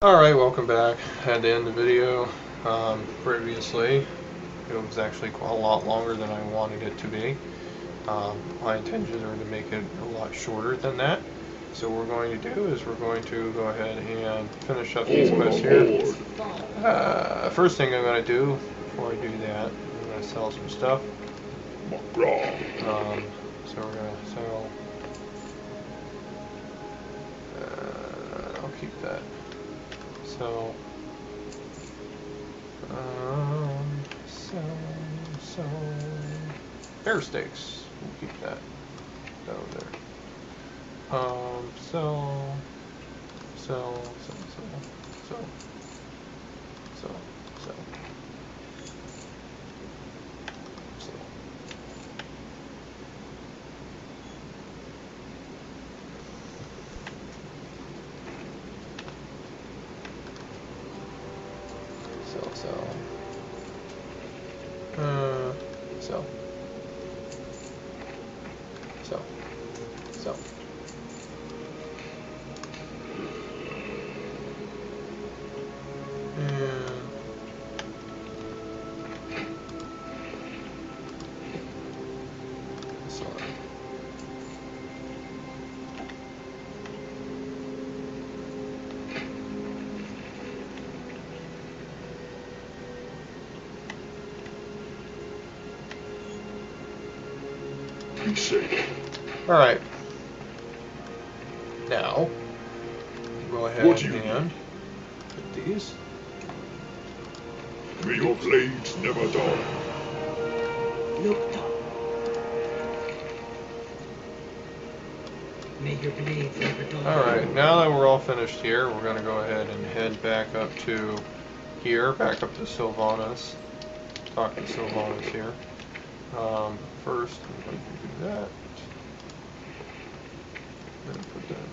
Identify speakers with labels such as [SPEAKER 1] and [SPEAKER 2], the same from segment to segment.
[SPEAKER 1] Alright, welcome back. Had to end the video previously. It was actually a lot longer than I wanted it to be. My intentions are to make it a lot shorter than that. So what we're going to do is we're going to go ahead and finish up these quests here. First thing I'm going to do, before I do that, I'm going to sell some stuff. So we're going to sell... I'll keep that. So, bear steaks. We'll keep that over there. Sell. Alright. Now, go ahead and put these.
[SPEAKER 2] May your blades never dull.
[SPEAKER 3] Look up. May your blades never dull.
[SPEAKER 1] Alright, now that we're all finished here, we're going to go ahead and head back up to here, back up to Sylvanas. Talk to Sylvanas here. First, I'm going to do that. Then put that in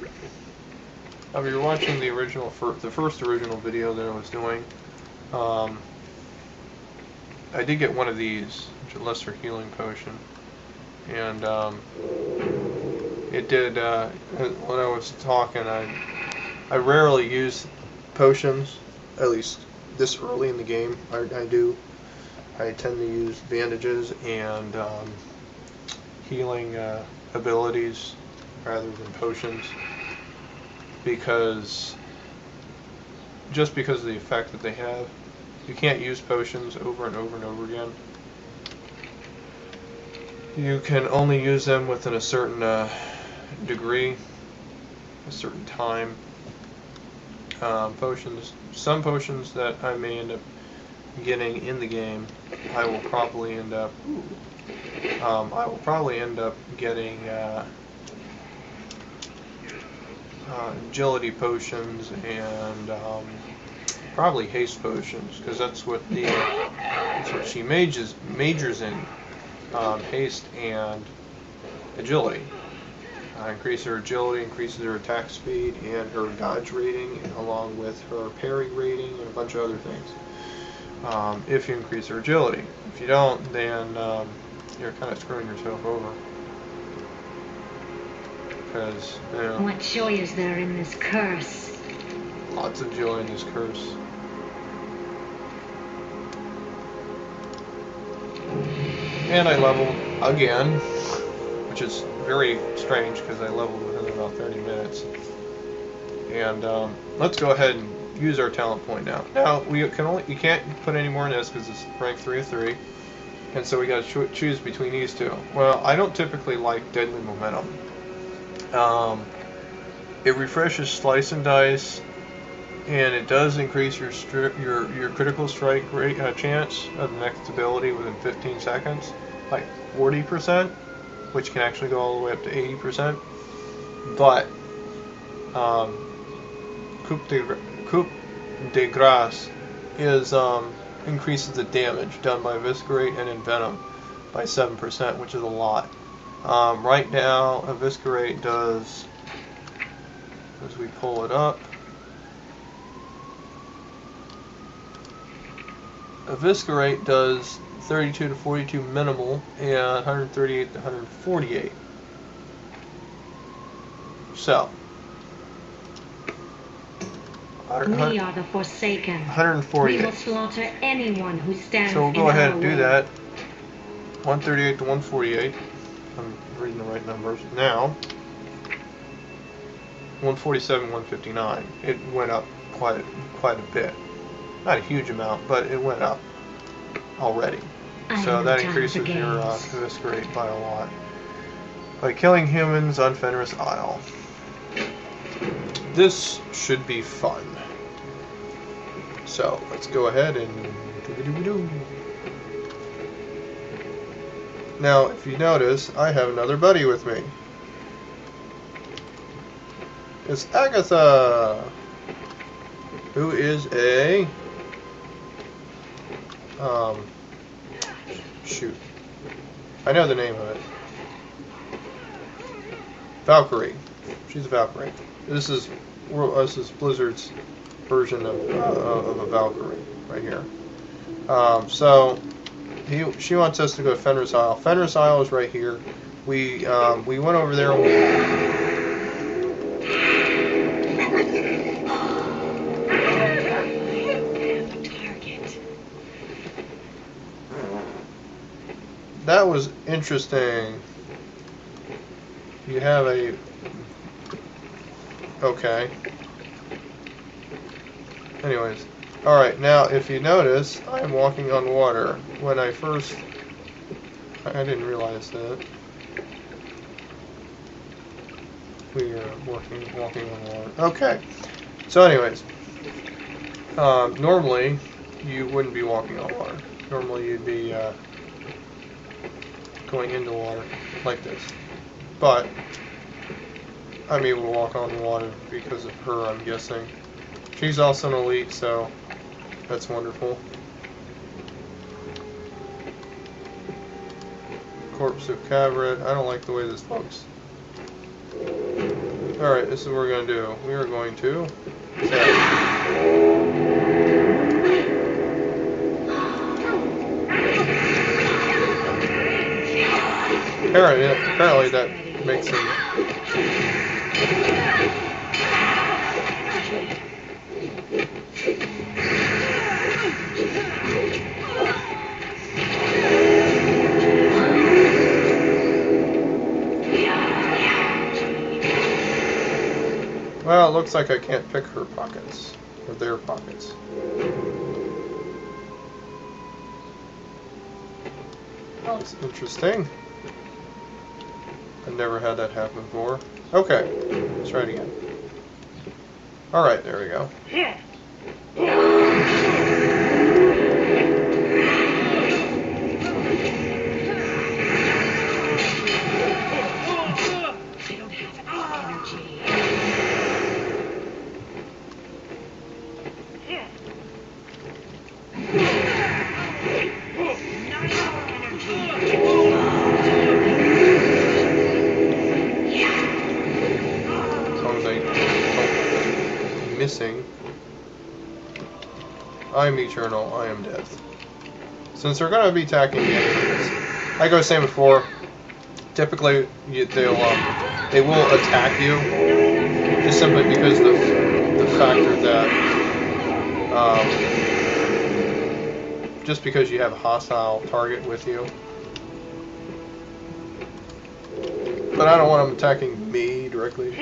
[SPEAKER 1] there. Now, if you're watching the original, the first original video that I was doing, I did get one of these, which is a lesser healing potion, and it did. When I was talking, I rarely use potions, at least this early in the game. I do. I tend to use bandages and healing abilities rather than potions, because of the effect that they have. You can't use potions over and over and over again. You can only use them within a certain degree, a certain time. Some potions that I may end up getting in the game, I will probably end up getting agility potions and probably haste potions, because that's what she majors in, haste and agility. Increase her agility, increases her attack speed and her dodge rating, along with her parry rating and a bunch of other things. If you increase her agility. If you don't, then you're kind of screwing yourself over. Because, you know,
[SPEAKER 4] what joy is there in this curse?
[SPEAKER 1] Lots of joy in this curse. And I leveled again, which is very strange because I leveled within about 30 minutes. And let's go ahead and use our talent point now. Now you can't put any more in this because it's rank 3 of 3, and so we got to choose between these two. Well, I don't typically like Deadly Momentum. It refreshes Slice and Dice, and it does increase your critical strike rate chance of the next ability within 15 seconds, like 40%, which can actually go all the way up to 80%. But Coup de Grace is increases the damage done by Eviscerate and Envenom by 7%, which is a lot. Right now, Eviscerate does, as we pull it up, Eviscerate does 32 to 42 minimal and 138 to 148. So.
[SPEAKER 4] We are the Forsaken.
[SPEAKER 1] 148.
[SPEAKER 4] We will slaughter anyone who stands
[SPEAKER 1] So we'll go
[SPEAKER 4] in
[SPEAKER 1] ahead
[SPEAKER 4] our
[SPEAKER 1] and do
[SPEAKER 4] way.
[SPEAKER 1] that. 138 to 148. I'm reading the right numbers. Now, 147, 159. It went up quite a bit. Not a huge amount, but it went up already.
[SPEAKER 4] I
[SPEAKER 1] So
[SPEAKER 4] have
[SPEAKER 1] that
[SPEAKER 4] no time
[SPEAKER 1] increases
[SPEAKER 4] for
[SPEAKER 1] your
[SPEAKER 4] games.
[SPEAKER 1] eviscerate by a lot. By killing humans on Fenris Isle. This should be fun. So let's go ahead and do-ba-doo-ba-doo. Now, if you notice, I have another buddy with me. It's Agatha, who is a shoot. I know the name of it. Valkarie. She's a Valkarie. This is Blizzard's version of a Valkarie right here. So she wants us to go to Fenris Isle. Fenris Isle is right here. We went over there. That was interesting. You have a... Okay. Anyways. Alright, now if you notice, I'm walking on water. When I first... I didn't realize that. We are walking on water. Okay. So anyways. Normally, you wouldn't be walking on water. Normally you'd be going into water like this. But I'm able to walk on water because of her, I'm guessing. She's also an elite, so that's wonderful. Corpse of Cavret. I don't like the way this looks. Alright, this is what we're going to do. We are going to... Apparently that makes him... Well, it looks like I can't pick her pockets. Or their pockets. That's interesting. I've never had that happen before. Okay, let's try it again. Alright, there we go. Missing. I am eternal, I am death. Since they're going to be attacking the enemies, like I was saying before, typically they will attack you just simply because of the factor that just because you have a hostile target with you. But I don't want them attacking me directly.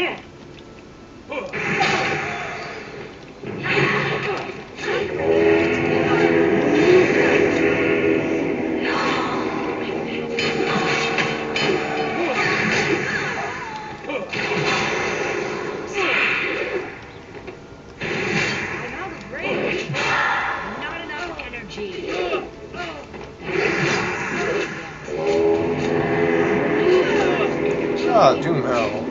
[SPEAKER 1] Ah, Doom Hell.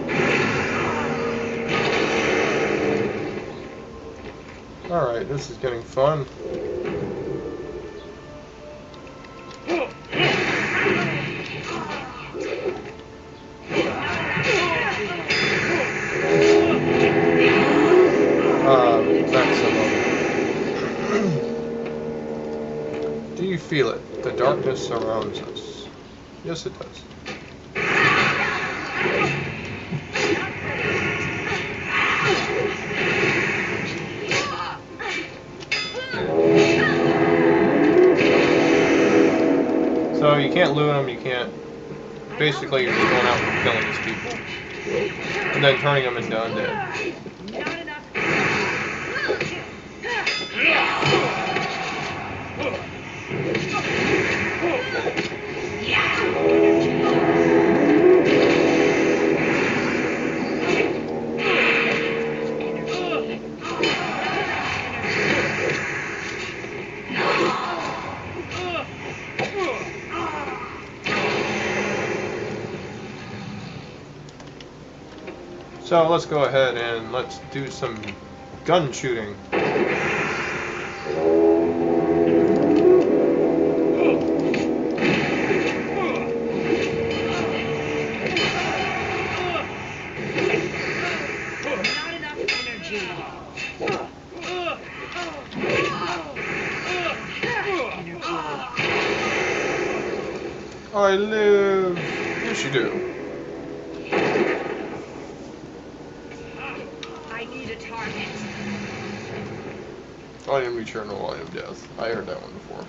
[SPEAKER 1] Alright, this is getting fun. Maximum. Do you feel it? The darkness surrounds us. Yes, it does. can't loot them, you can't... Basically, you're just going out and killing these people. And then turning them into undead.
[SPEAKER 3] Not enough.
[SPEAKER 1] So let's go ahead and let's do some gun shooting.
[SPEAKER 3] Not enough energy.
[SPEAKER 1] I live. Yes, you do.
[SPEAKER 3] I need a target.
[SPEAKER 1] I am eternal, I am death. I heard that one before.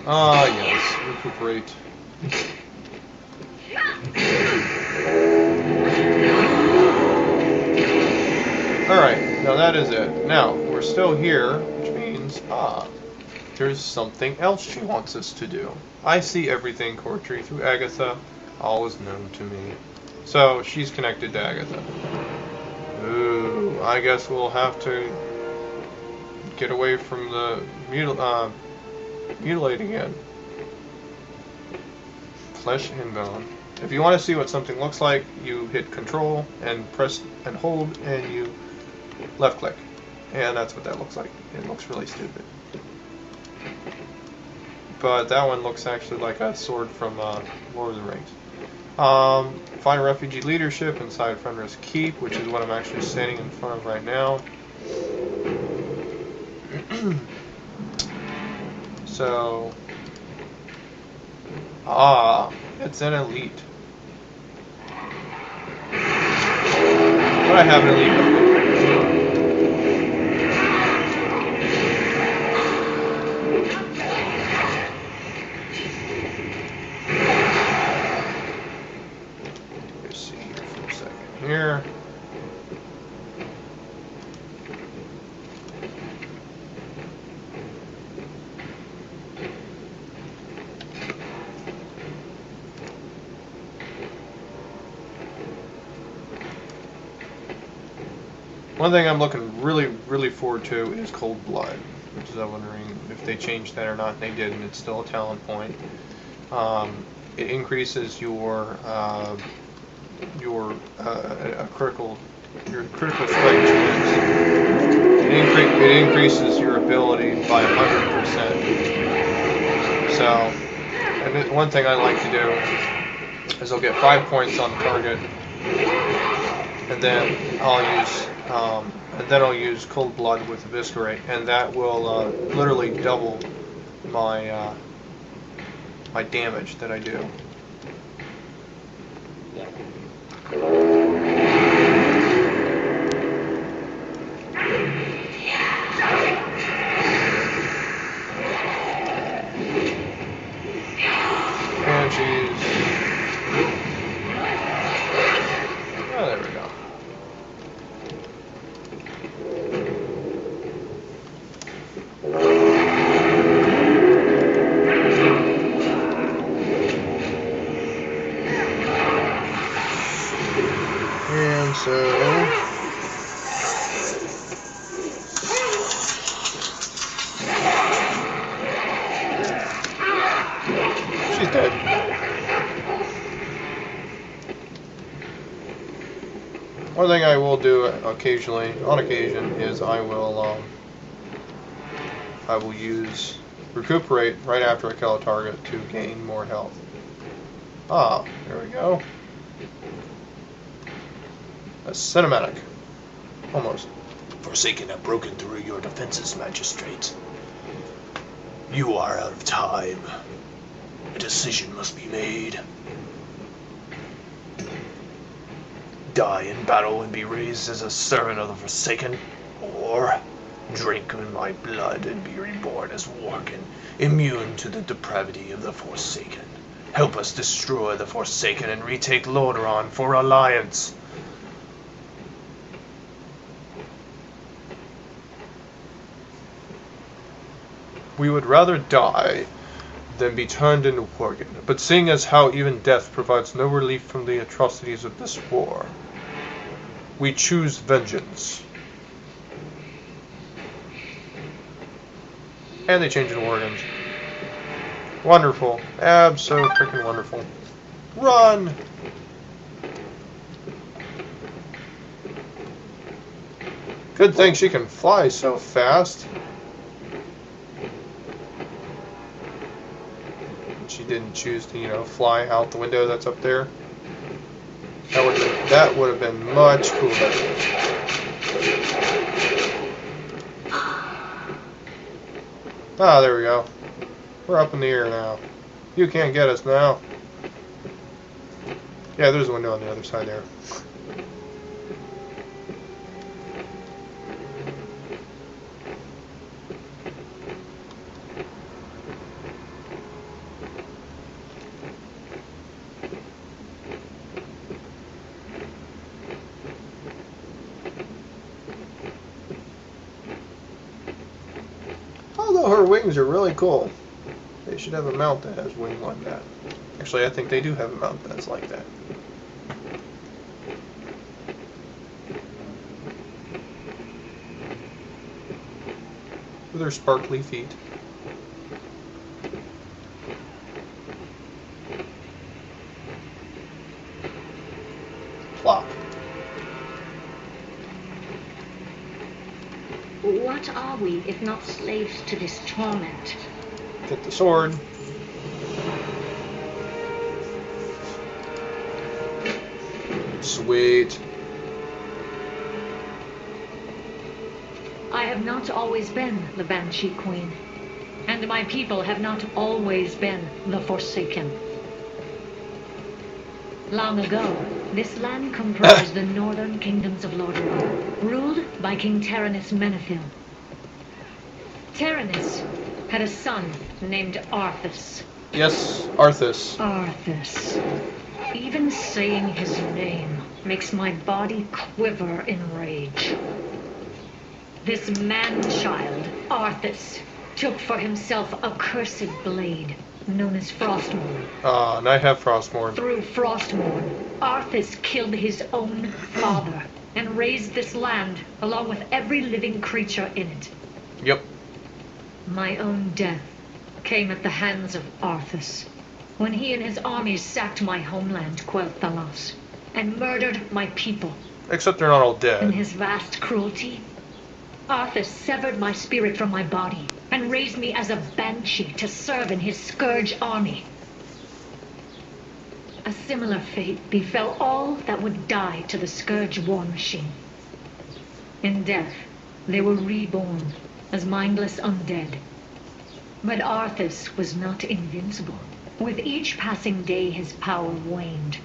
[SPEAKER 1] Ah, yes, recuperate. Alright, now that is it. Now, we're still here, which means, there's something else she wants us to do. I see everything, Courtry, through Agatha. All is known to me. So, she's connected to Agatha. Ooh, I guess we'll have to get away from the mutilate again. Flesh and bone. If you want to see what something looks like, you hit Control and press and hold, and you left click, and that's what that looks like. It looks really stupid, but that one looks actually like a sword from Lord of the Rings. Find refugee leadership inside Fenris Keep, which is what I'm actually standing in front of right now. So, it's an elite. But I have an elite weapon. Let's see here for a second here. One thing I'm looking really forward to is Cold Blood, which is I'm wondering if they changed that or not. They did, and it's still a talent point. It increases your critical strike chance. It increases your ability by 100%. So, and one thing I like to do is I'll get 5 points on the target, and then I'll use Cold Blood with Eviscerate, and that will literally double my my damage that I do. And she's... Oh, there we go. And so... she's dead. One thing I will do occasionally, on occasion, is I will use Recuperate right after I kill a target to gain more health. Ah, there we go. A cinematic. Almost.
[SPEAKER 5] Forsaken have broken through your defenses, Magistrate. You are out of time. A decision must be made. Die in battle and be raised as a servant of the Forsaken, or drink in my blood and be reborn as Worgen, immune to the depravity of the Forsaken. Help us destroy the Forsaken and retake Lordaeron for alliance.
[SPEAKER 1] We would rather die than be turned into Worgen, but seeing as how even death provides no relief from the atrocities of this war, we choose vengeance. And they change into Worgens. Wonderful. Abso-freaking wonderful. Run! Good thing she can fly so fast. She didn't choose to, fly out the window that's up there. That would have been much cooler. Ah, there we go. We're up in the air now. You can't get us now. Yeah, there's a window on the other side there. Although her wings are really cool. They should have a mount that has wings like that. Actually, I think they do have a mount that's like that. With her sparkly feet. Plop.
[SPEAKER 4] What are we if not slaves to this torment?
[SPEAKER 1] Get the sword. Sweet.
[SPEAKER 4] I have not always been the Banshee Queen, and my people have not always been the Forsaken. Long ago, this land comprised the northern kingdoms of Lordaeron, ruled by King Taranis Menethil. Taranis had a son named Arthas.
[SPEAKER 1] Yes, Arthas.
[SPEAKER 4] Arthas. Even saying his name makes my body quiver in rage. This man-child, Arthas, took for himself a cursed blade known as Frostmourne.
[SPEAKER 1] And I have Frostmourne.
[SPEAKER 4] Through Frostmourne, Arthas killed his own father and raised this land along with every living creature in it.
[SPEAKER 1] Yep.
[SPEAKER 4] My own death came at the hands of Arthas when he and his armies sacked my homeland, Quel'Thalas, and murdered my people.
[SPEAKER 1] Except they're not all
[SPEAKER 4] In
[SPEAKER 1] dead.
[SPEAKER 4] his vast cruelty, Arthas severed my spirit from my body and raised me as a banshee to serve in his scourge army. A similar fate befell all that would die to the scourge war machine. In death, they were reborn as mindless undead. But Arthas was not invincible. With each passing day, his power waned,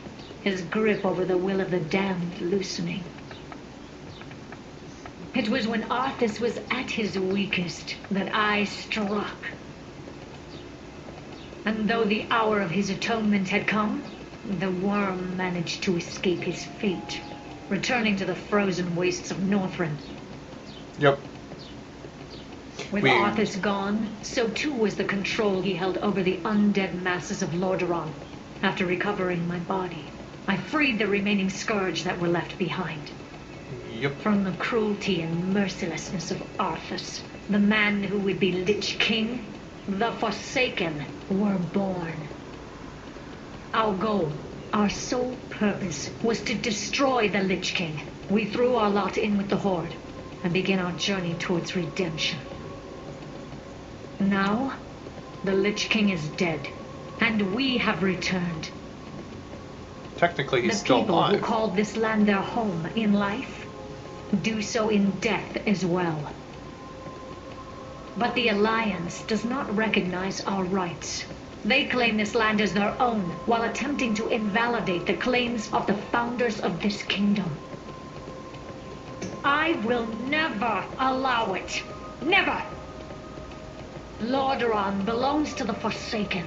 [SPEAKER 4] his grip over the will of the damned loosening. It was when Arthas was at his weakest that I struck. And though the hour of his atonement had come, the worm managed to escape his fate, returning to the frozen wastes of Northrend.
[SPEAKER 1] Yep.
[SPEAKER 4] With Arthas gone, so too was the control he held over the undead masses of Lordaeron. After recovering my body, I freed the remaining scourge that were left behind.
[SPEAKER 1] Yep.
[SPEAKER 4] From the cruelty and mercilessness of Arthas, the man who would be Lich King, the Forsaken were born. Our goal, our sole purpose, was to destroy the Lich King. We threw our lot in with the Horde and began our journey towards redemption. Now, the Lich King is dead, and we have returned.
[SPEAKER 1] Technically, he's
[SPEAKER 4] The
[SPEAKER 1] still
[SPEAKER 4] people who
[SPEAKER 1] alive.
[SPEAKER 4] called this land their home in life do so in death as well. But the Alliance does not recognize our rights. They claim this land as their own, while attempting to invalidate the claims of the founders of this kingdom. I will never allow it. Never! Lordaeron belongs to the Forsaken.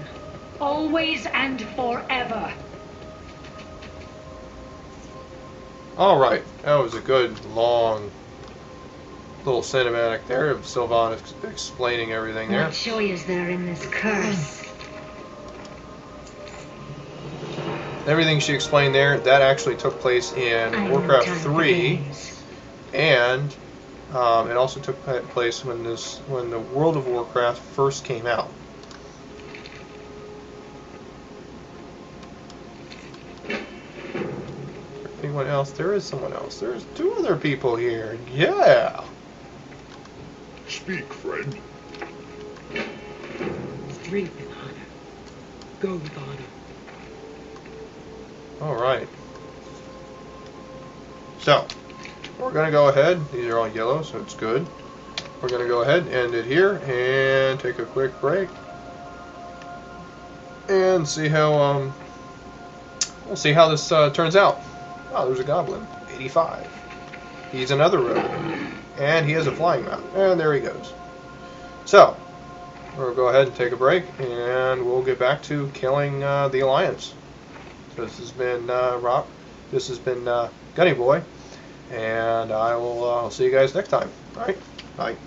[SPEAKER 4] Always and forever.
[SPEAKER 1] Alright, that was a good, long, little cinematic there of Sylvan explaining everything there.
[SPEAKER 4] What joy is there in this curse?
[SPEAKER 1] Everything she explained there, that actually took place in Warcraft 3, and it also took place when the World of Warcraft first came out. Anyone else? There is someone else. There's 2 other people here. Yeah.
[SPEAKER 2] Speak, friend.
[SPEAKER 6] Strength and honor. Go with honor.
[SPEAKER 1] All right. So, we're going to go ahead. These are all yellow, so it's good. We're going to go ahead and end it here and take a quick break. And see how, we'll see how this turns out. Oh, there's a goblin. 85. He's another rogue. And he has a flying mount. And there he goes. So, we'll go ahead and take a break, and we'll get back to killing the Alliance. So this has been Rob. This has been Gunny Boy. And I will see you guys next time. All right? Bye.